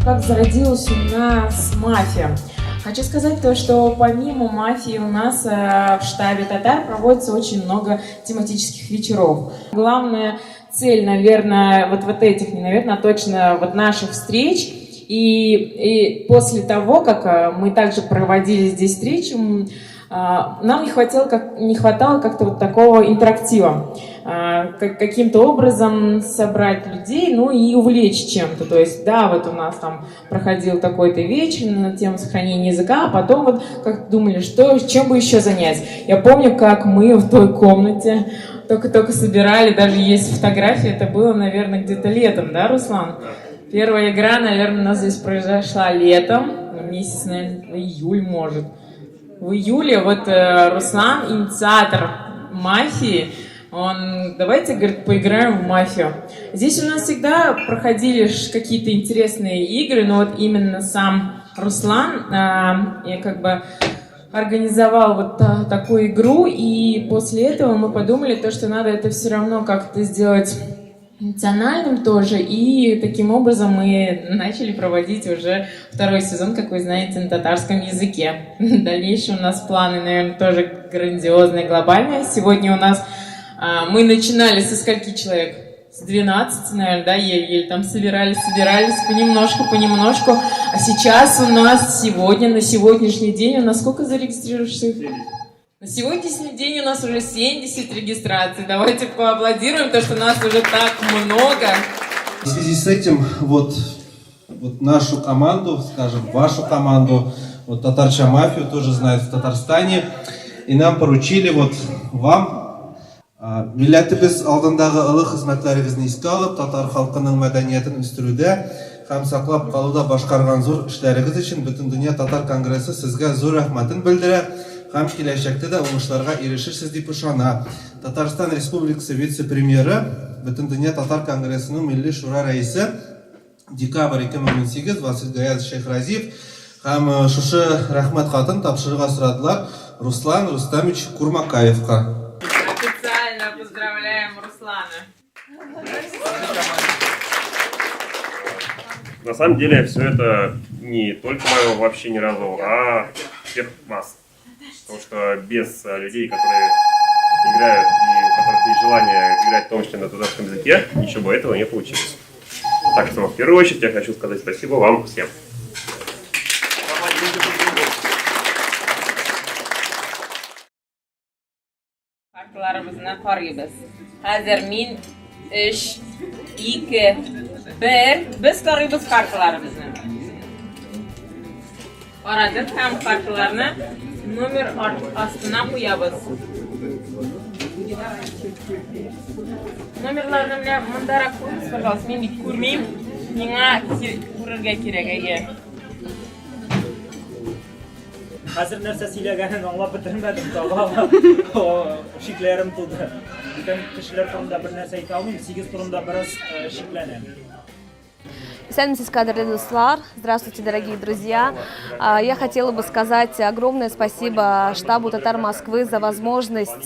как зародилась у нас мафия. Хочу сказать то, что помимо мафии у нас в штабе «Татар» проводится очень много тематических вечеров. Главная цель, наверное, вот этих, не наверное, а точно вот наших встреч. И после того, как мы также проводили здесь встречи, нам не хватало как-то вот такого интерактива. Каким-то образом собрать людей, ну и увлечь чем-то. То есть, да, вот у нас там проходил такой-то вечер на тему сохранения языка, а потом вот как думали, чем бы еще занять. Я помню, как мы в той комнате только собирали, даже есть фотографии, это было, наверное, где-то летом, да, Руслан? Первая игра, наверное, у нас здесь произошла летом, месяц, наверное, июль, может. В июле вот Руслан, инициатор мафии, давайте, говорит, поиграем в мафию. Здесь у нас всегда проходили какие-то интересные игры, но вот именно сам Руслан как бы организовал вот такую игру, и после этого мы подумали, что надо это все равно как-то сделать национальным тоже, и таким образом мы начали проводить уже второй сезон, как вы знаете, на татарском языке. Дальнейшие у нас планы, наверное, тоже грандиозные, глобальные. Сегодня у нас мы начинали со скольки человек? С 12, наверное, да, еле-еле там собирались понемножку. А сейчас у нас на сегодняшний день, у нас сколько зарегистрировавшихся? На сегодняшний день у нас уже 70 регистраций. Давайте поаплодируем, то, что нас уже так много. В связи с этим вот нашу команду, скажем, вашу команду, вот татарча мафию тоже знают в Татарстане. И нам поручили вот вам милләтебез алдындагы олы хезмәтләрегезне искә алып, татар халкының мәдәниятен үстерүдә һәм саклап калуда башкарган зур эшләрегез өчен Бөтен дөнья татар конгрессы сезгә зур рәхмәтен белдерә. Һәм киләчәктә дә уңышларга ирешерсез дип ышана. Татарстан Республикасы вице-премьеры, Бөтен дөнья татар конгрессының милли шура рәисе, декабрь 2018 Васил Гаязов Шейхразиев һәм шушы рәхмәт хатын тапшырырга сорадылар Руслан Рустамович Курмакаевка. Официально поздравляем Руслана. На самом деле все это не только мое вообще ни разу, а всех вас. Потому что без людей, которые играют и у которых есть желание играть в том числе на татарском языке, ничего бы этого не получилось. Так что в первую очередь я хочу сказать спасибо вам всем. Kartlarımızdan qarıyız. Hazır min 3, 2, 1. Biz qarıyız kartlarımızı. Aradık hem kartlarını номер астына қоябыз. Номерларны менә мондарак қойыңыз, пожалуйста. Мен бит күрмим. Миңа күрергә кирәк. Хәзер нәрсә сөйләгәнен аңлап бетермәдем тагы. Шикләрем туды. Бүтән кешеләр турында бер нәрсә әйтә алмыйм, 8 турында бераз шикләнәм. Здравствуйте, дорогие друзья! Я хотела бы сказать огромное спасибо штабу «Татар Москвы» за возможность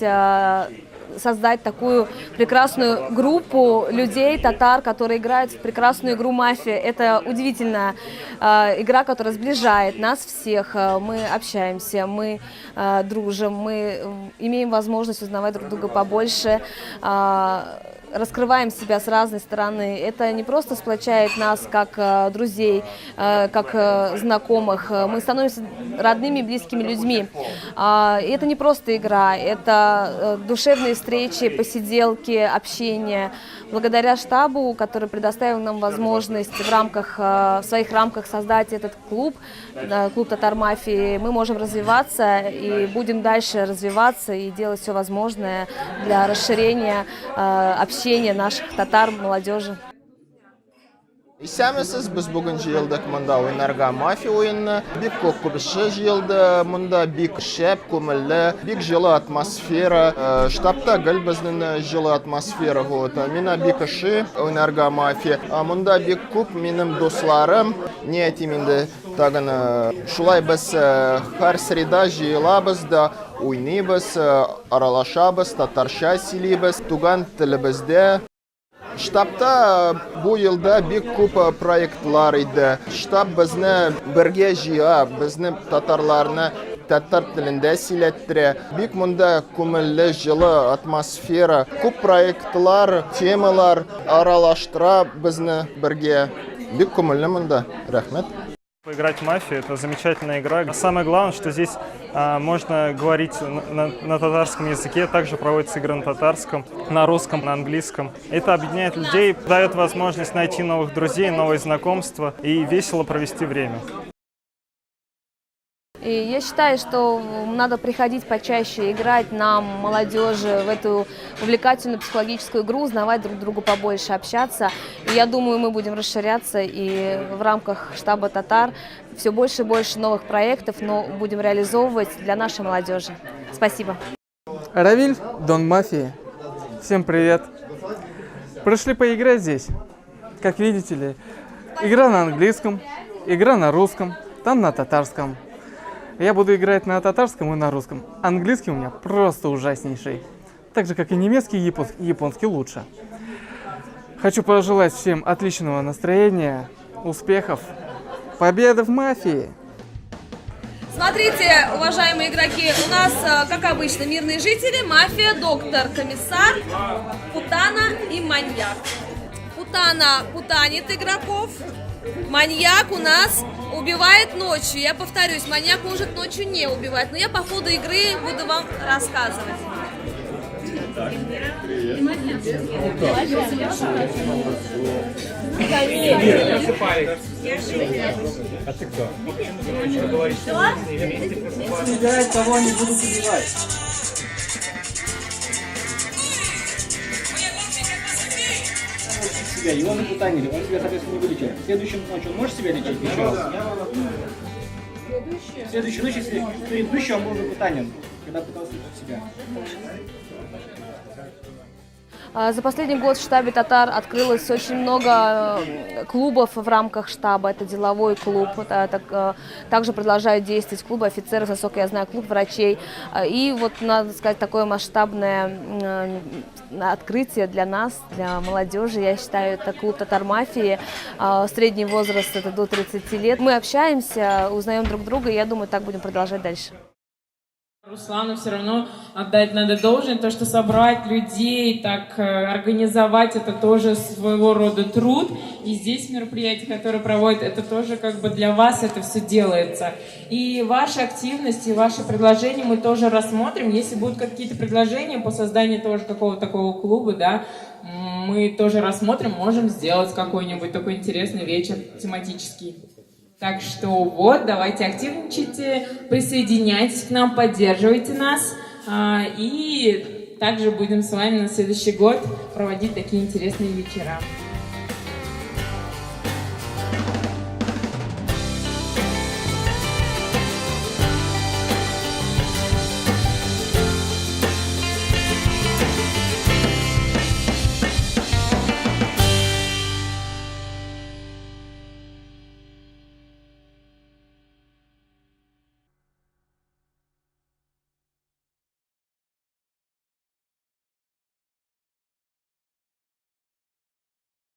создать такую прекрасную группу людей, татар, которые играют в прекрасную игру «Мафия». Это удивительная игра, которая сближает нас всех. Мы общаемся, мы дружим, мы имеем возможность узнавать друг друга побольше, раскрываем себя с разной стороны. Это не просто сплочает нас как друзей, как знакомых. Мы становимся родными, близкими людьми. И это не просто игра, это душевные встречи, посиделки, общение. Благодаря штабу, который предоставил нам возможность в своих рамках создать этот клуб «Татар Мафии», мы можем развиваться и будем дальше развиваться и делать все возможное для расширения общения наших татар, молодежи. Исәмесез, без бүген җыелдык монда уйнарга мафия уенны. Бик күп кеше җыелды, монда бик шәп, күңелле, бик җылы атмосфера. Штабта гел безнең җылы атмосфера булды. Мина бик ошый уйнарга мафия. Монда бик күп минем дусларым. Не әйтим инде, тагын шулай без һәр среда җыелабыз да уйныйбыз, аралашабыз, татарча сөйлибез, туган телебездә. Штабта бу елда бик күп проектлар иде. Штаб безне бергә җыя, безне татарларны татар телендә сөйләттерә. Бик монда күңелле, җылы атмосфера, күп проектлар, темалар аралаштыра безне бергә. Бик күңелле монда. Рәхмәт. Поиграть в мафию — это замечательная игра. Самое главное, что здесь можно говорить на татарском языке, также проводятся игры на татарском, на русском, на английском. Это объединяет людей, дает возможность найти новых друзей, новые знакомства и весело провести время. И я считаю, что надо приходить почаще, играть нам, молодежи, в эту увлекательную психологическую игру, узнавать друг друга побольше, общаться. И я думаю, мы будем расширяться и в рамках штаба татар все больше и больше новых проектов, но будем реализовывать для нашей молодежи. Спасибо. Равиль, Дон Мафии. Всем привет. Пришли поиграть здесь. Как видите ли, игра на английском, игра на русском, там на татарском. Я буду играть на татарском и на русском. Английский у меня просто ужаснейший. Так же, как и немецкий и японский лучше. Хочу пожелать всем отличного настроения, успехов, победы в мафии. Смотрите, уважаемые игроки, у нас, как обычно, мирные жители, мафия, доктор, комиссар, путана и маньяк. Путана путанит игроков, маньяк у нас убивает ночью. Я повторюсь, маньяк может ночью не убивать, но я по ходу игры буду вам рассказывать. А ты кто? Убирать, кого они будут убивать. Себя, его напутанили, он себя, соответственно, не вылечил. В следующем ночью он может себя лечить еще раз? В следующую ночь, если предыдущий он был напутанен, когда пытался лечить себя. За последний год в штабе татар открылось очень много клубов в рамках штаба. Это деловой клуб, также продолжают действовать клубы офицеров, насколько я знаю, клуб врачей. И вот, надо сказать, такое масштабное открытие для нас, для молодежи. Я считаю, это клуб татар-мафии. Средний возраст это до 30 лет. Мы общаемся, узнаем друг друга, и я думаю, так будем продолжать дальше. Руслану все равно отдать надо должное, то, что собрать людей, так организовать, это тоже своего рода труд. И здесь мероприятие, которое проводит, это тоже как бы для вас это все делается. И ваши активности, ваши предложения мы тоже рассмотрим. Если будут какие-то предложения по созданию тоже какого-то такого клуба, да, мы тоже рассмотрим, можем сделать какой-нибудь такой интересный вечер тематический. Так что вот, давайте активничайте, присоединяйтесь к нам, поддерживайте нас. И также будем с вами на следующий год проводить такие интересные вечера.